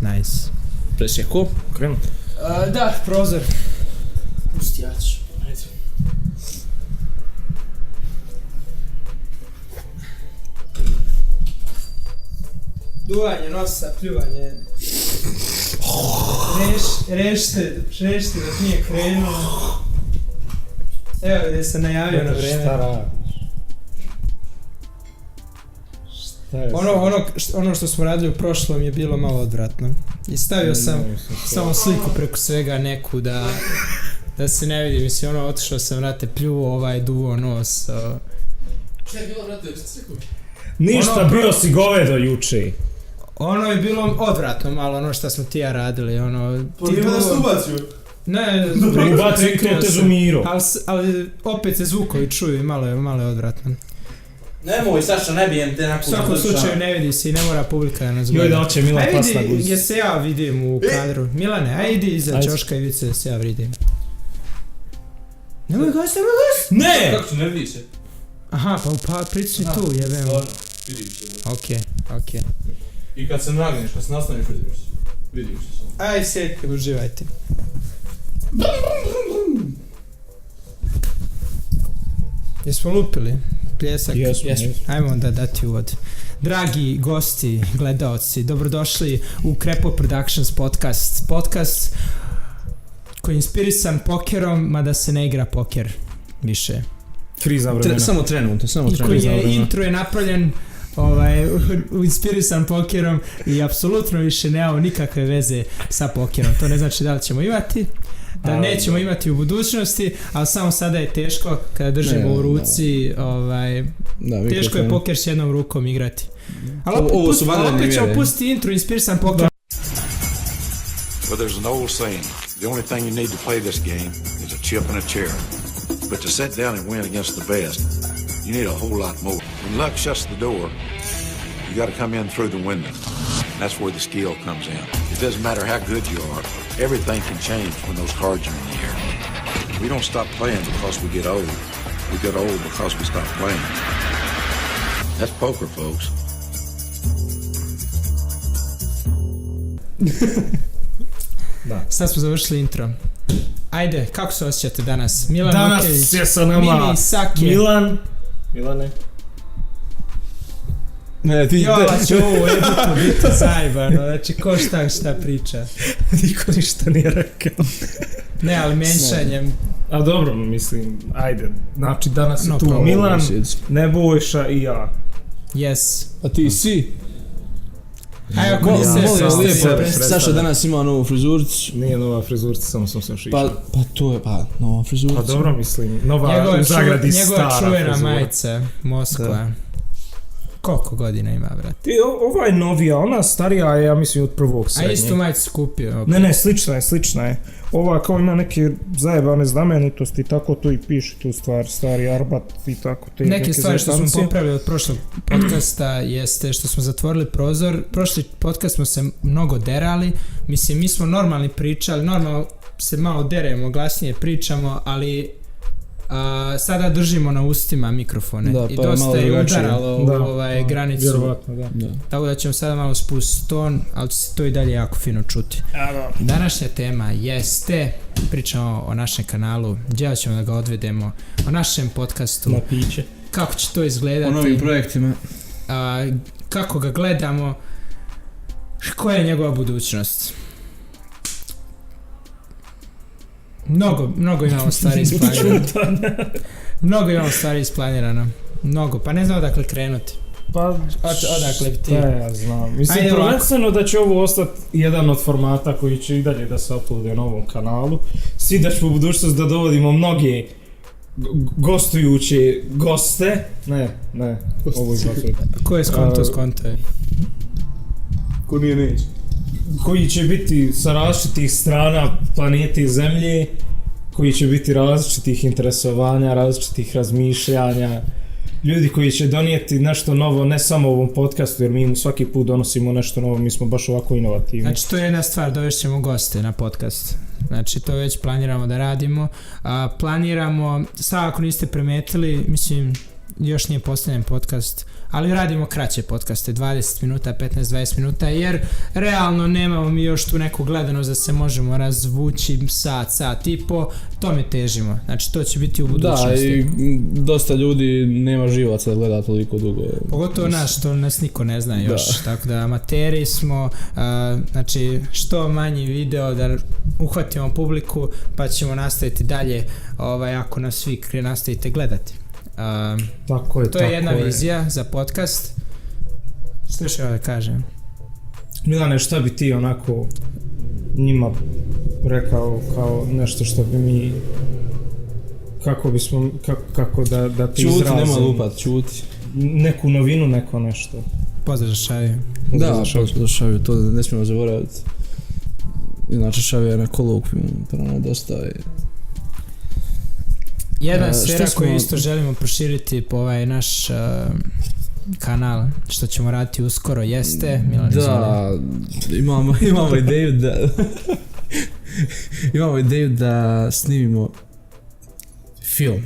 Nice. Presjeko? Krenu. Da, prozor. Pusti, ja ću. Ajde. Duvanje nosa, pljuvanje. Rešite dok nije krenulo. Evo gdje sam najavio na vreme. Šta radiš? Ono što smo radili u prošlom je bilo malo odvratno. I stavio sam samo sliku preko svega neku da se ne vidi. Mislim, otišao sam, vrate, pljuo duvo nos. Šta je bilo, vrate, sliku? Ništa, bio si govedo juče. Ono je bilo odvratno malo, ono što smo ti ja radili, Pa nije da se ubacio? Ne, Ubaci to težu Miro. Ali opet se zvukovi čuju i malo je odvratno. Nemoj, Saša, ne bijem te nakon. U svakom slučaju ne vidi se i ne mora publika da nas gleda. Joj da oće Milan pas na guzi. Gdje se ja vidim u kadru. Milane, ajde idi iza Ćoška i vidice da se ja vidim. Nemoj gost! Ne! Kako se ne vidi se? Aha, pa prični tu, jebem. Vidim se. Okej. I kad se nagneš, kad se nastaneš, vidiš se samo. Aj, sjedite, uživajte. Jesmo lupili? Pljesak? Jesmo. Ajmo onda dati uvod. Dragi gosti, gledaoci, dobrodošli u Krepo Productions podcast. Podcast koji je inspirisan pokerom, mada se ne igra poker više. Kriza vremena. Samo trenutno. I koji je intro je napravljen inspirisan pokerom i apsolutno više nemamo nikakve veze sa pokerom. To ne znači da li ćemo imati, da nećemo imati u budućnosti, ali samo sada je teško kada držimo u ruci, teško je poker s jednom rukom igrati. Ali opet ćemo pustiti intro inspirisan poker. Well, there's an old saying, the only thing you need to play this game is a chip and a chair. But to sit down and win against the best, you need a whole lot more. When luck shuts the door, you got to come in through the window. That's where the skill comes in. It doesn't matter how good you are. Everything can change when those cards are in the air. We don't stop playing because we get old. We get old because we stop playing. That's poker, folks. Sad smo završili intro. Ajde, kako se osjećate danas? Milan danas Vukević, je sa nama Mini Sake. Milane. Ne, ti... Jola će ovo editu biti zajebano, znači ko šta priča. Niko ništa nije rekao. Ne, ali menšanjem. A dobro, mislim, ajde. Znači danas je tu problem. Milan, Nebojša i ja. Yes. A ti si? Ajde, ako niste Saša danas ima novu frizuricu. Nije nova frizurica, samo sam se ošišao. Pa to je, nova frizurica. Pa dobro, mislim, nova u zagradi stara njegova čuvena frizura. majica, Moskva. Koliko godina ima, brate? Ova je novija, ona starija je, ja mislim, od prvog srednjeg. A istu majicu kupio? Okay. Ne, slična je. Ova kao ima neke zajebane znamenitosti, tako to i piše tu stvar, stari Arbat i tako te neke stvari što smo popravili od prošlog podcasta jeste što smo zatvorili prozor. Prošli podcast smo se mnogo derali, mislim, mi smo normalni pričali, normalno se malo deremo, glasnije pričamo, ali sada držimo na ustima mikrofone i dosta je udaralo u granicu. Vjerovatno, da. Tako da ćemo sada malo spustiti ton, ali će se to i dalje jako fino čuti. Današnja tema jeste, pričamo o našem kanalu, gdje ćemo da ga odvedemo, o našem podcastu. Na piće. Kako će to izgledati. O novim projektima. Kako ga gledamo, koja je njegova budućnost. Mnogo imamo stvari isplanirano. Mnogo, pa ne znam odakle krenuti. Pa, odakle ti? Ja znam. Mislim, prvenstveno da će ovo ostati jedan od formata koji će i dalje da se uploade na ovom kanalu. Svi da ćemo u budućnost da dovodimo mnoge gostujuće goste. Ne, ovo izglasuje. Ko je skonto je? Ko nije neće? Koji će biti sa različitih strana planete Zemlje, koji će biti različitih interesovanja, različitih razmišljanja, ljudi koji će donijeti nešto novo, ne samo u ovom podcastu, jer mi svaki put donosimo nešto novo, mi smo baš ovako inovativni. Znači, to je jedna stvar, dovešćemo goste na podcast. Znači, to već planiramo da radimo. Planiramo, sad ako niste primetili, mislim, još nije postavljen podcast, ali radimo kraće podcaste, 20 minuta, 15-20 minuta, jer realno nemamo mi još tu neku gledanost da se možemo razvući sat i po, tome težimo, znači to će biti u budućnosti. Da, i dosta ljudi nema živaca da gleda toliko dugo. Pogotovo nas, što nas niko ne zna još, tako da amateri smo, znači što manji video da uhvatimo publiku, pa ćemo nastaviti dalje ako nas svi nastavite gledati. Tako je, to je jedna vizija za podcast. Što još da kažem? Milane, šta bi ti onako njima rekao kao nešto što bi mi, kako bismo, kako da ti izrazim? Čuti, nema lupat, čuti. Neku novinu, neko nešto. Pozdrav za Šaviju. Da, pozdrav za Šaviju, to ne smijemo zaboraviti. Inače Šavija je na kolokviju, dosta je... Jedna sfera koju isto želimo proširiti po ovaj naš kanal, što ćemo raditi uskoro, jeste, Milan, da, imamo ideju da imamo ideju da snimimo film.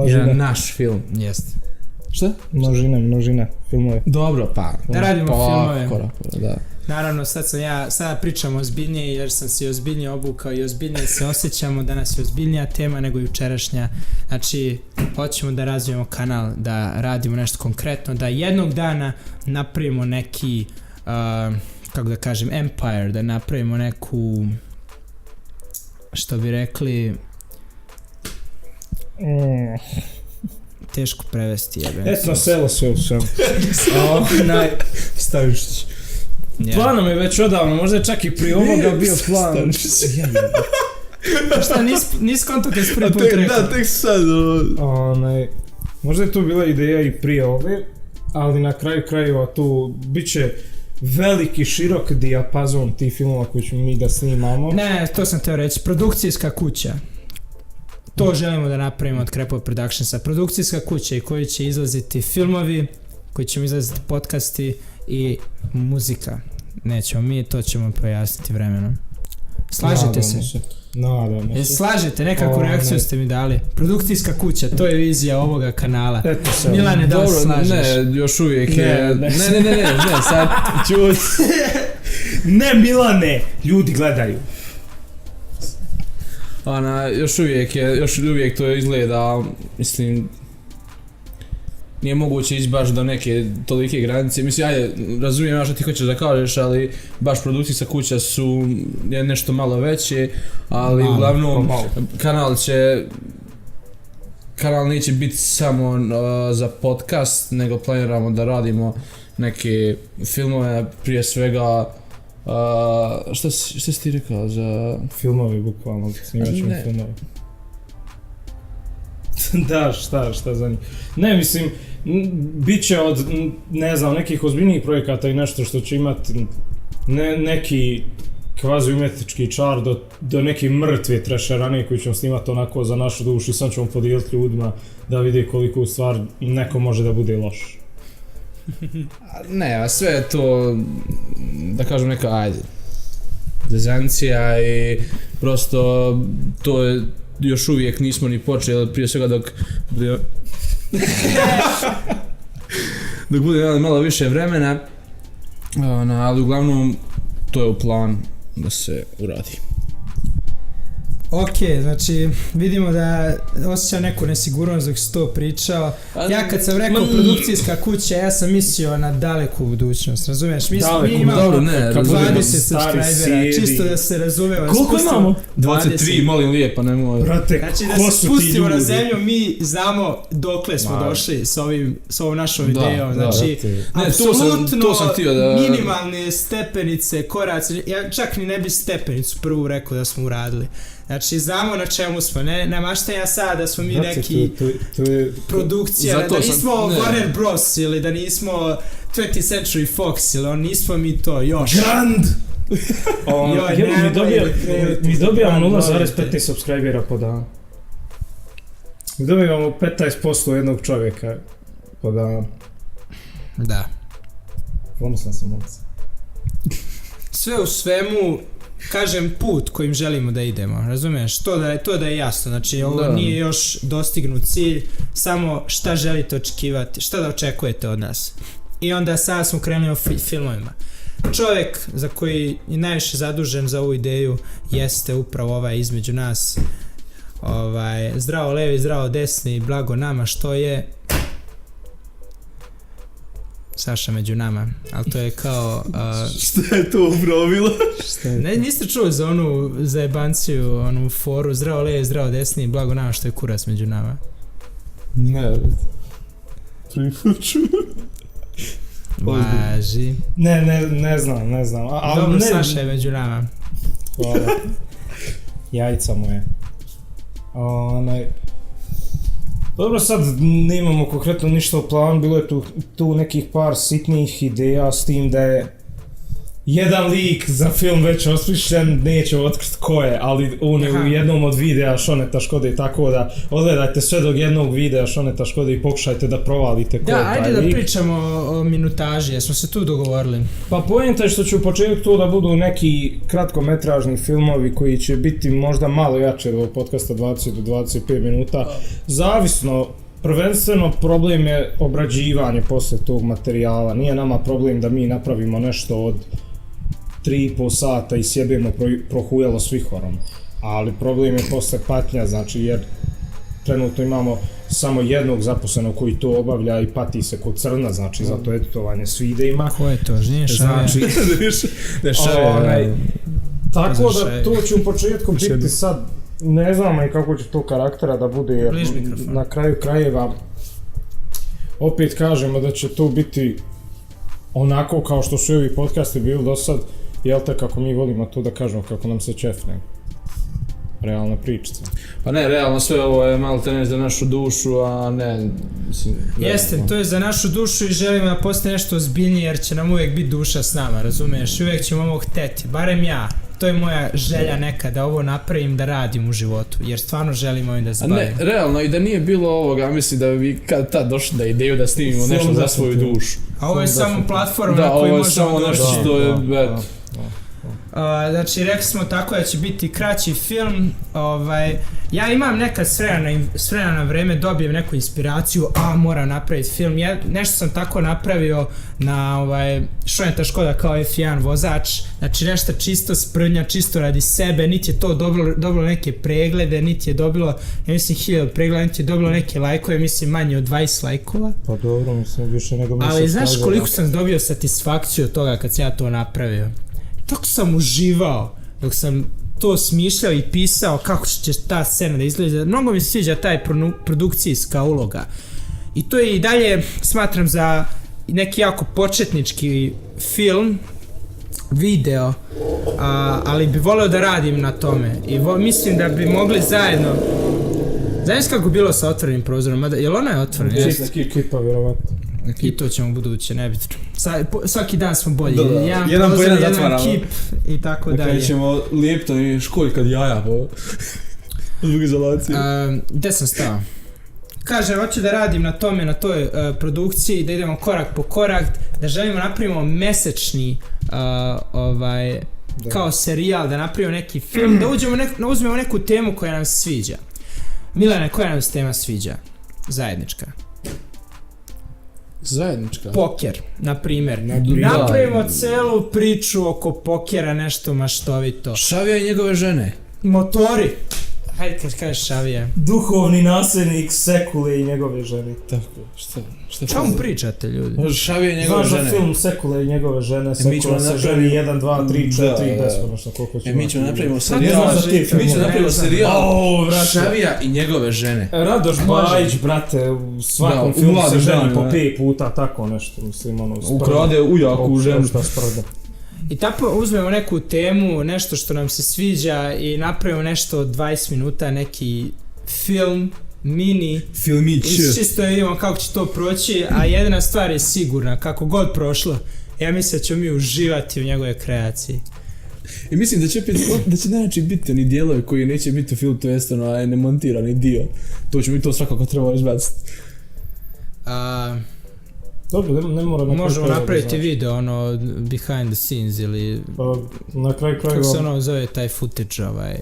Jedan naš film. Jeste. Šta? Množine filmove. Dobro, pa. Da radimo filmove. Da. Naravno, sada pričamo ozbiljnije jer sam se ozbiljnije obukao i ozbiljnije se osjećamo. Danas je ozbiljnija tema nego jučerašnja. Znači, hoćemo da razvijemo kanal, da radimo nešto konkretno, da jednog dana napravimo neki, kako da kažem, empire, da napravimo neku, što bi rekli, teško prevesti. Etno selo sve u svemu. Stavišić. Plan nam je već odavno, možda je čak i prije ovoga bio plan. Šta, nis konto kad si prvi put rekao? Da, tek sad. Možda je tu bila ideja i prije ove, ali na kraju krajeva tu bit će veliki, širok dijapazon tih filmova koji ćemo mi da snimamo. Ne, to sam teo reći, produkcijska kuća. To želimo da napravimo od Crepov Productionsa. Produkcijska kuća i koji će izlaziti filmovi, koji će izlaziti podcasti i muzika. Nećemo mi, to ćemo pojasniti vremenom. Slažete se? Nadamo se. Slažete, nekakvu reakciju ste mi dali. Produkcijska kuća, to je vizija ovoga kanala. Milane, da li slažeš? Ne, još uvijek je... Ne, sad čuj. Ne, Milane, ljudi gledaju. Još uvijek to izgleda, mislim, nije moguće ići baš do neke tolike granice. Mislim, ajde, razumijem ja što ti hoćeš da kažeš, ali baš produkcijska kuća je nešto malo veće, ali uglavnom kanal neće biti samo za podcast, nego planiramo da radimo neke filmove, prije svega. Šta si ti rekao za... Filmovi, bukvalno, snimat ćemo filmove. Da, šta za njih. Ne, mislim, bit će od, ne znam, nekih ozbiljnijih projekata i nešto što će imati neki kvazi umjetnički čar do neke mrtve trešerane koji ćemo snimati onako za našu dušu i sam ćemo podijeliti ljudima da vide koliko u stvar neko može da bude loš. Ne, sve je to, da kažem neka, zezancija i prosto to je, još uvijek nismo ni počeli, prije svega dok bude malo više vremena, ali uglavnom to je u plan da se uradi. Ok, znači vidimo da osjećam neku nesigurnost dok si to pričao. Ja kad sam rekao produkcijska kuća, ja sam mislio na daleku budućnost, razumiješ? Mi imamo 20 subscribera, čisto da se razumijemo. Koliko imamo? 23, molim lijepo, nemoj. Brate, znači da se spustimo na zemlju, mi znamo dokle smo došli s ovom našom idejom. Znači, apsolutno minimalne stepenice, koraci, ja čak ni ne bi stepenicu prvu rekao da smo uradili. Znači, znamo na čemu smo, ne maštenja sad da smo mi neki produkcija, da nismo Warner Bros. Ili da nismo 20th Century Fox ili nismo mi to još. Grand! Mi dobijamo 0,15 subscribera po danu. Mi dobijamo 15% jednog čovjeka po danu. Da. Ponosan sam ovdje. Sve u svemu, kažem, put kojim želimo da idemo, razumiješ? To da je jasno, znači ovo nije još dostignut cilj, samo šta želite očekivati, šta da očekujete od nas. I onda sada smo krenuli o filmovima. Čovjek za koji je najviše zadužen za ovu ideju jeste upravo ovaj između nas, zdravo levi, zdravo desni, blago nama što je Saša među nama, ali to je kao... Šta je to upravo bilo? Ne, niste čuli za onu zajebanciju, onu foru, zdravo levi, zdravo desni, blago nama što je kurac među nama? Ne, prvi put čuo. Važi. Ne znam. Dobro, Saša je među nama. Hvala. Jajca moje. Dobro, sad nemamo konkretno ništa u planu, bilo je tu nekih par sitnih ideja s tim da je jedan lik za film već osmišljen, neće otkriti ko je, ali on je u jednom od videa Šoneta Škode, tako da odgledajte sve do jednog videa Šoneta Škode i pokušajte da provalite ko je taj lik. Da, ajde da pričamo o minutaži, jer smo se tu dogovorili. Pa poenta je što će u početku to da budu neki kratkometražni filmovi koji će biti možda malo jače od ovog podcasta 20 do 25 minuta, zavisno. Prvenstveno problem je obrađivanje posle tog materijala, nije nama problem da mi napravimo nešto od 3,5 sata i sjebimo prohujalo s vihorom, ali problem je posle patnja, znači jer trenutno imamo samo jednog zaposlenog koji to obavlja i pati se kod crna, znači za to editovanje s videima. Ko je to? Nije Šavija? Tako da to će u početku biti sad, ne znamo i kako će to karaktera da bude, jer na kraju krajeva opet kažemo da će to biti onako kao što su ovi podcasti bili do sad, jel te, kako mi volimo to da kažemo, kako nam se čefne. Realna pričica. Pa ne, realno sve ovo je malo tenis za našu dušu, a ne, mislim... Jeste, to je za našu dušu i želimo da postane nešto ozbiljnije jer će nam uvijek biti duša s nama, razumiješ? Uvijek ćemo ovo hteti, barem ja. To je moja želja neka, da ovo napravim, da radim u životu, jer stvarno želim ovim da se bavim. Ne, realno, i da nije bilo ovoga, mislim da bi kad tad došli da ideju da snimimo nešto za svoju dušu. A ovo je samo platforma na kojoj možemo doći. Da, ovo je samo nešto što je... Znači, rekli smo tako da će biti kraći film. Ja imam nekad s vremena na vreme dobijem neku inspiraciju, moram napraviti film. Nešto sam tako napravio na Šoneta Škoda kao F1 vozač. Znači, nešto čisto sprnja, čisto radi sebe. Niti je to dobilo neke preglede, niti je dobilo, ja mislim, 1000 pregleda, niti je dobilo neke lajkove, mislim, manje od 20 lajkova. Pa dobro, mislim, više nego mi se ali znaš koliko sam dobio satisfakciju od toga kad sam ja to napravio? Tako sam uživao dok sam to smišljao i pisao kako će ta scena da izgleda. Mnogo mi se sviđa taj produkcijska uloga. I to je i dalje, smatram, za neki jako početnički film, video, ali bi voleo da radim na tome. I mislim da bi mogli zajedno... Znaš kako bilo sa otvorenim prozorom? Jel ona je otvorena? Jeste, kipa, vjerovatno. I to ćemo u buduće, nebitno. Svaki dan smo bolji. Jedan prozor, jedan kip i tako dalje. Dakle, ćemo lijepto i školjka od jaja po zbog izolacije. Gde sam stao? Kažem, hoću da radim na tome, na toj produkciji, da idemo korak po korak, da želimo napravimo mesečni kao serijal, da napravimo neki film, da uzmemo neku temu koja nam se sviđa. Milane, koja nam se tema sviđa? Zajednička. Poker, na primjer. Napravimo celu priču oko pokera, nešto maštovito. Šavija i njegove žene. Motori. Hajde kad kažeš Šavija. Duhovni nasljednik Sekule i njegove žene. Tako, šta? Čemu pričate, ljudi? Može Šavija i njegove žene. Znaš za film Sekule i njegove žene, Sekula se ženi 1, 2, 3, 4, beskonačno koliko ćemo. Mi ćemo napravimo serijal. Šavija i njegove žene. Radoš Bajić, brate, u svakom filmu se ženi po 5 puta, tako nešto, mislim, ono... Ukrade ujaku ženu. I tako uzmemo neku temu, nešto što nam se sviđa i napravimo nešto od 20 minuta, neki film, mini. Filmić. I čisto vidimo kako će to proći, a jedina stvar je sigurna, kako god prošlo, ja mislim da ćemo mi uživati u njegove kreaciji. I mislim da će najjači biti oni dijelovi koji neće biti u filmu, to jest ono nemontirani dio. To će mi to svakako trebalo izbaciti. Dobro, ne mora na kraju Možemo krajeva napraviti znači. video, ono, behind the scenes ili... Pa, na kraju Kako se krajeva... ono zove taj footage, ovaj...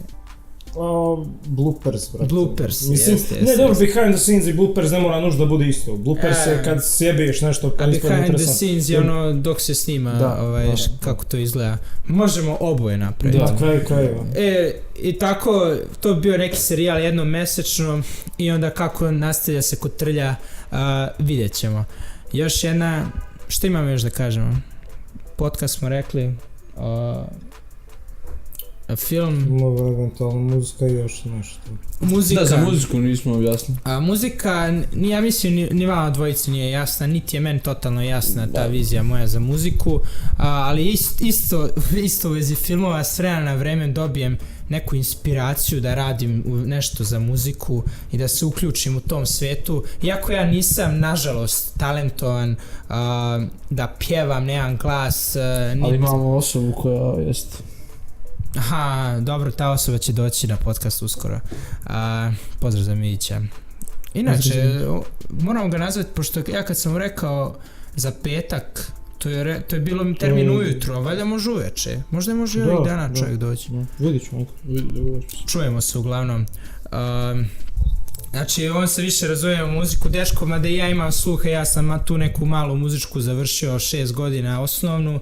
Bloopers, brate. Bloopers, Mislim, jeste. ne, dobro, behind the scenes i bloopers ne mora nužda da bude isto. Bloopers je E. kad sjebeš nešto pa A ispadne behind the interesantno. scenes je ono dok se snima, Da, ovaj, da. kako to izgleda. Možemo oboje napraviti. Na kraju krajeva. I tako, to bi bio neki serijal jednom mesečno i onda kako nastavlja se kod trlja, vidjet ćemo. Još jedna, što imamo još da kažemo? Podcast smo rekli, film, Mogu eventualno muzika i još nešto. muzika. Da, za muziku nismo objasnili. Muzika, ja mislim ni vama dvojici nije jasna, niti je meni totalno jasna ta vizija moja za muziku, ali isto u vezi filmova s vremena na vreme dobijem neku inspiraciju da radim nešto za muziku i da se uključim u tom svetu, iako ja nisam nažalost talentovan da pjevam, nemam glas, Ali imamo osobu koja jest. Aha, dobro, ta osoba će doći na podcast uskoro. Pozdrav za Milića. Inače, moramo ga nazvati, pošto ja kad sam mu rekao za petak, to je bilo termin ujutro, a valjda može uveče. Možda je može i ovih dana čovjek doći. Vidit ćemo. Čujemo se uglavnom. Znači, on se više razumije u muziku, dečko, mada i ja imam sluha, ja sam tu neku malu muzičku završio 6 godina osnovnu,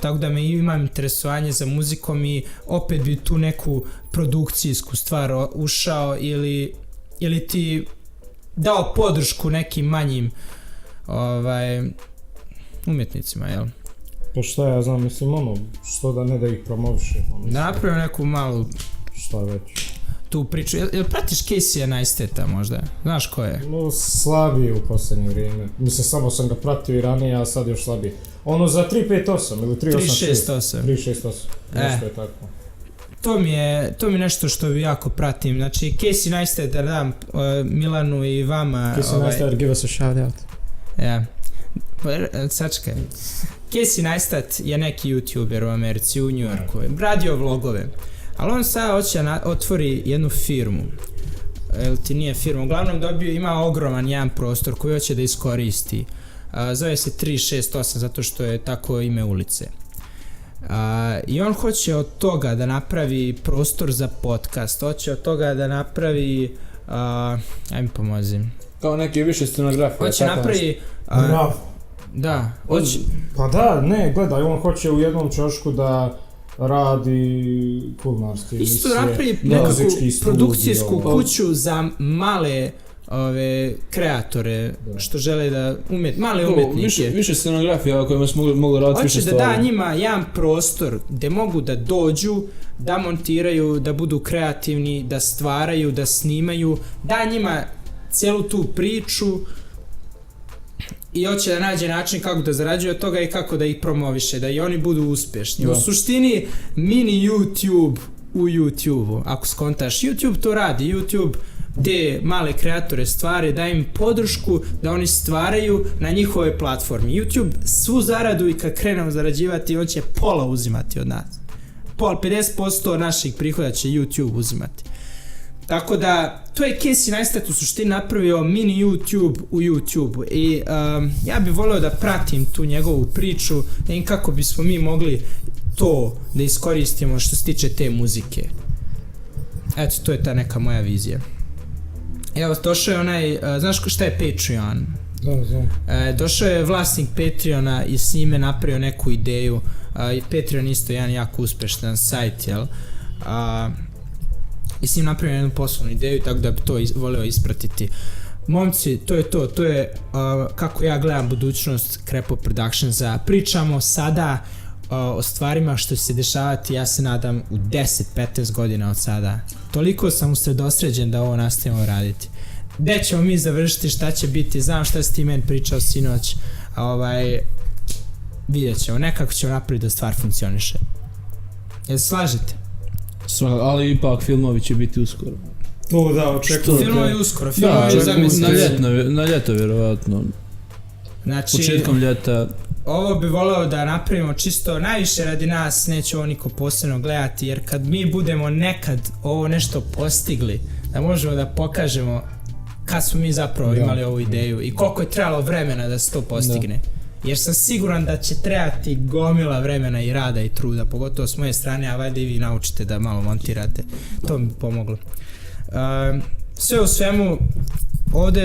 tako da me imam interesovanje za muzikom i opet bi tu neku produkcijsku stvar ušao ili ti dao podršku nekim manjim umjetnicima, jel? Pa šta ja znam, mislim ono, što da ne da ih promoviše. Napravio neku malu Šta već. tu priču, jel pratiš Casey Neistata možda? Znaš ko je? No, slabije u posljednje vrijeme. Mislim, samo sam ga pratio i ranije, a sad još slabije. Ono za 358 ili 386. 368. Nešto je tako. To mi je nešto što bi jako pratim. Znači, Casey Neistat, da dam Milanu i vama... Casey Neistat, give us a shout out. Ja. Sačkaj. Casey Neistat je neki YouTuber u Americi, u New Yorku. Radio vlogove. Ali on sad hoće otvori jednu firmu. Jel ti nije firma? Uglavnom ima ogroman jedan prostor koji hoće da iskoristi. Zove se 368 zato što je tako ime ulice. I on hoće od toga da napravi prostor za podcast. Hoće od toga da napravi... Ajme pomozi. Kao neke više scenografije. Hoće napravi... Bravo. Da, hoće... Pa da, ne, gledaj, on hoće u jednom čošku da radi kulinarske emisije. Isto napravi nekakvu produkcijsku kuću za male kreatore što žele da male umjetnike. Više scenografija o kojima smo mogli raditi više stvari. Hoće da da njima jedan prostor gdje mogu da dođu, da montiraju, da budu kreativni, da stvaraju, da snimaju, da njima cijelu tu priču i hoće da nađe način kako da zarađuje od toga i kako da ih promoviše, da i oni budu uspješni. Da. U suštini mini YouTube u YouTube-u. Ako skontaš, YouTube to radi. YouTube te male kreatore stvari, daje im podršku da oni stvaraju na njihove platformi. YouTube svu zaradu i kad krenemo zarađivati, on će pola uzimati od nas. 50% naših prihoda će YouTube uzimati. Tako da, to je Casey Neistat u suštini napravio mini YouTube u YouTube i ja bih volio da pratim tu njegovu priču i kako bismo mi mogli to da iskoristimo što se tiče te muzike. Eto, to je ta neka moja vizija. Evo, došao je onaj, znaš šta je Patreon? Da, znam. Došao je vlasnik Patreona i s njime napravio neku ideju. Patreon isto jedan jako uspešan sajt, jel? I s njim napravio jednu poslovnu ideju, tako da bi to volio ispratiti. Momci, to je kako ja gledam budućnost Krepo Productionsa. Pričamo sada o stvarima što će se dešavati, ja se nadam, u 10-15 godina od sada. Toliko sam usredosređen da ovo nastavimo raditi. Gde ćemo mi završiti, šta će biti, znam šta si ti meni pričao sinoć, vidjet ćemo, nekako ćemo napraviti da stvar funkcioniše. Jel slažete? Ali ipak filmovi će biti uskoro. To da, očekujem. Filmovi uskoro, filmovi za mjesec. Na ljeto vjerovatno. Znači, početkom ljeta. Ovo bi voleo da napravimo čisto najviše radi nas, neće ovo niko posebno gledati, jer kad mi budemo nekad ovo nešto postigli, da možemo da pokažemo kad smo mi zapravo Da. imali ovu ideju i koliko je trebalo vremena da se to postigne. Jer sam siguran da će trebati gomila vremena i rada i truda, pogotovo s moje strane, a valjda i vi naučite da malo montirate. To mi pomoglo. Sve u svemu,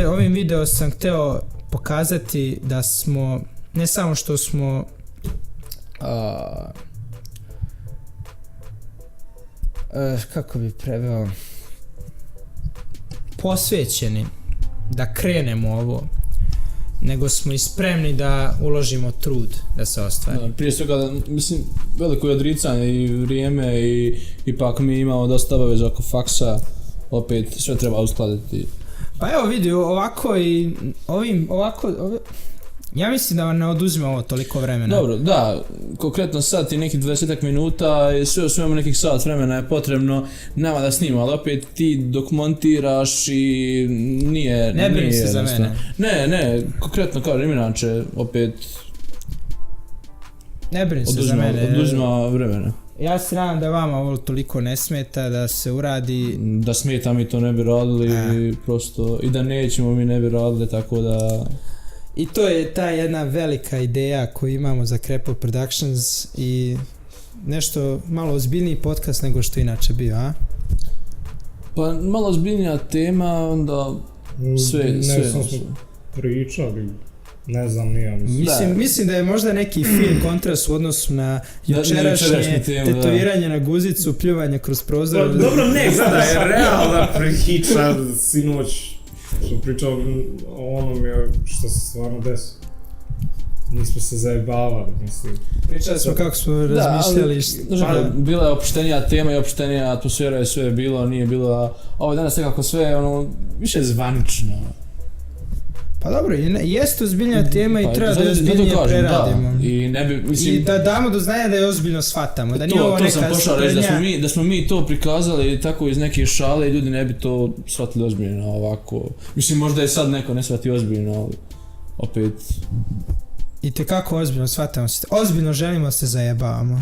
ovim video sam hteo pokazati da smo, ne samo što smo kako bi preveo, posvećeni da krenemo ovo, nego smo i spremni da uložimo trud da se ostvari. Da, prije svega, mislim, veliko je odricanje i vrijeme i ipak mi imamo dosta obaveza oko faksa, opet sve treba uskladiti. Pa evo vidi, ovako i ja mislim da vam ne oduzima ovo toliko vremena. Dobro, da, konkretno sad i nekih 20 minuta i sve u svemu nekih sat vremena je potrebno nama da snimamo, ali opet ti dok montiraš i nije... Ne brini se za mene. Ne, konkretno kažem, inače opet Ne brini se za mene. oduzima vremena. Ja se nadam da vama ovo toliko ne smeta, da se uradi... Da smeta mi to ne bi radili, prosto, i da nećemo mi ne bi radili, tako da... I to je ta jedna velika ideja koju imamo za Crepo Productions i nešto malo ozbiljniji podcast nego što inače bio, a? Pa malo ozbiljnija tema, onda sve... Nešto smo pričali, ne znam, nije Mislim da je možda neki fin kontrast u odnosu na jučerašnje tetoviranje na guzicu, pljuvanje kroz prozor. Dobro, ne, da je realna priča, sinoć što pričao o onome što se stvarno desilo. Nismo se zajebavali, mislim. Pričali smo kako smo razmišljali. Bila je opuštenija tema i opuštenija atmosfera i sve je bilo, nije bilo... Ovo danas nekako sve ono, više zvanično. Pa dobro, jeste ozbiljna tema i treba da je ozbiljnije preradimo. I da damo do znanja da je ozbiljno shvatamo, da nije ovo neka sprednja. To sam pošao reći, da smo mi to prikazali tako iz neke šale i ljudi ne bi to shvatili ozbiljno ovako. Mislim, možda je sad neko ne shvati ozbiljno, ali opet... I te kako ozbiljno shvatamo se, ozbiljno želimo se zajebavamo.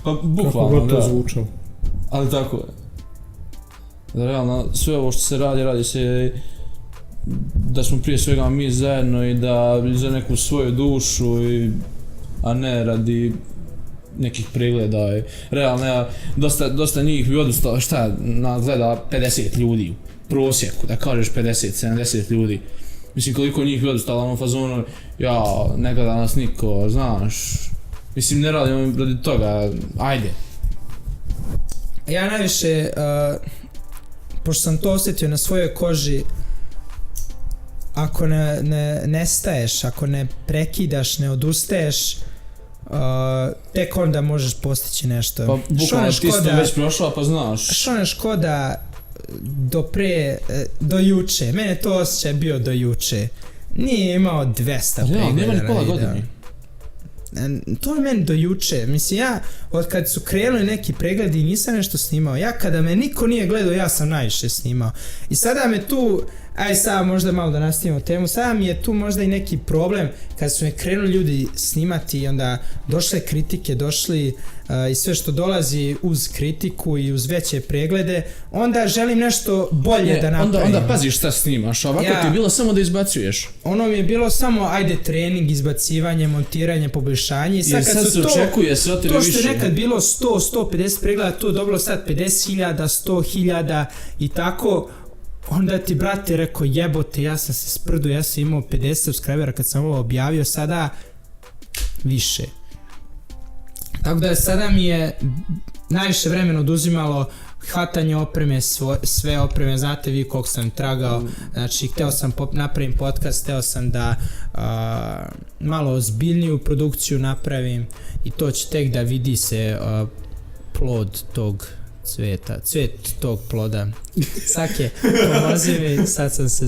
Pa bukvalno, da. Zvučalo. Ali tako je. Da realno, sve ovo što se radi se da smo prije svega mi zajedno i da za neku svoju dušu, a ne radi nekih pregleda. Realno, dosta njih bi odustalo, šta, gleda 50 ljudi u prosjeku, da kažeš 50-70 ljudi. Mislim, koliko njih bi odustalo ono fazonu, ja, ne gleda nas niko, znaš. Mislim, ne radimo radi toga, ajde. Ja najviše, pošto sam to osjetio na svojoj koži, ako ne staješ, ako ne prekidaš, ne odustaješ, tek onda možeš postići nešto. Pa bukvalno ti si to već prošla, pa znaš. Što ne škoda do juče, mene to osjećaj bio do juče. Nije imao 200 pregleda. Nema ni pola godine. To je meni do juče, mislim ja od kad su krenuli neki pregledi nisam nešto snimao, ja kada me niko nije gledao ja sam najviše snimao i sada me tu, aj sad možda malo da nastavimo temu, sada mi je tu možda i neki problem kad su me krenuli ljudi snimati i onda došle kritike, došli i sve što dolazi uz kritiku i uz veće preglede, onda želim nešto bolje da napravim. Onda paziš šta snimaš, ovako ti je bilo samo da izbacuješ. Ono mi je bilo samo ajde trening, izbacivanje, montiranje, poboljšanje i sad kad su to očekuje se od tebe više. To što je nekad bilo 100-150 pregleda, to je dobilo sad 50.000, 100.000 i tako, onda ti brate rekao jebote, ja sam se sprdu, ja sam imao 50 subscribera kad sam ovo objavio, sada više. Tako da sada mi je najviše vremena oduzimalo hvatanje opreme, sve opreme, znate vi koliko sam tragao, znači hteo sam napravim podcast, hteo sam da malo ozbiljniju produkciju napravim i to će tek da vidi se plod tog cveta, cvet tog ploda. Sake, pomozi mi, sad sam se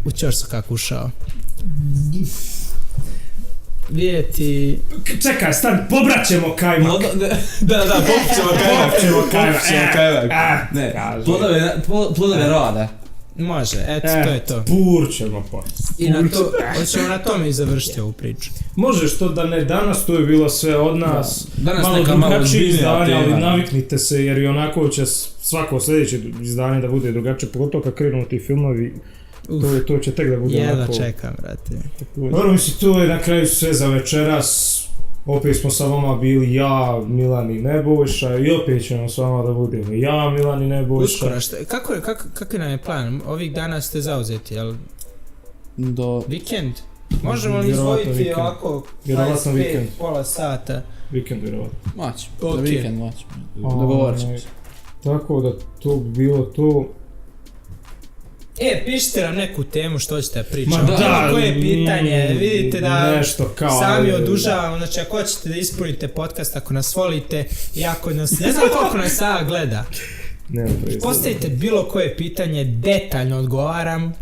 u čorsu kako ušao. Vidjeti... Čekaj, stan, pobraćemo kajmak. Da, pobraćemo kajmak. Ne, plodove rada. Može, eto, to je to. Purćemo pa. I hoćemo na tome i završiti ovu priču. Možeš to da ne danas, to je bilo sve od nas. Danas malo neka malo drugačije izdanje, tema. ali naviknite se jer i onako će svako sljedeće izdanje da bude drugačije, pogotovo kad krenu ti filmovi To će tek da bude Jedva onako... čekam, brate. Dobro, mislim, to je na kraju sve za večeras. Opet smo sa vama bili ja, Milan i Nebojša i opet ćemo s vama da budemo ja, Milan i Nebojša. Uskoro, kako nam je plan? Ovih dana ste zauzeti, jel? Do... Vikend? Možemo li Vjerovatno izvojiti vikend. ovako Vjerovatno 25, vikend. pola sata? Vikend vjerovatno. Mać, Ok. za vikend mać. Dogovorit ćemo se. Tako da to bi bilo to. Pišite nam neku temu što ćete pričati. Ma da, koje pitanje, vidite da nešto kao, sami odužavamo, znači ako hoćete da ispunite podcast, ako nas volite i ako nas, ne znam koliko nas sada gleda, postavite bilo koje pitanje, detaljno odgovaram,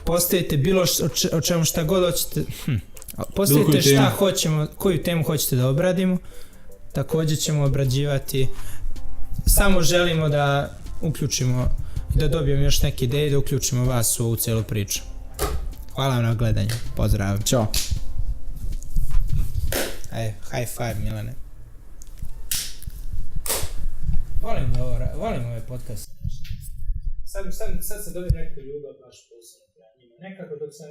postavite bilo o čemu šta god hoćete, postavite šta hoćemo, koju temu hoćete da obradimo, također ćemo obrađivati, samo želimo da uključimo, da dobijemo još neke ideje, da uključimo vas u ovu cijelu priču. Hvala vam na gledanju, pozdrav. Ćao. Ajde, high five Milane. Volim ovaj podcast. Sad sam dobio neku ljubav baš posebno prema njima. Nekako dok sam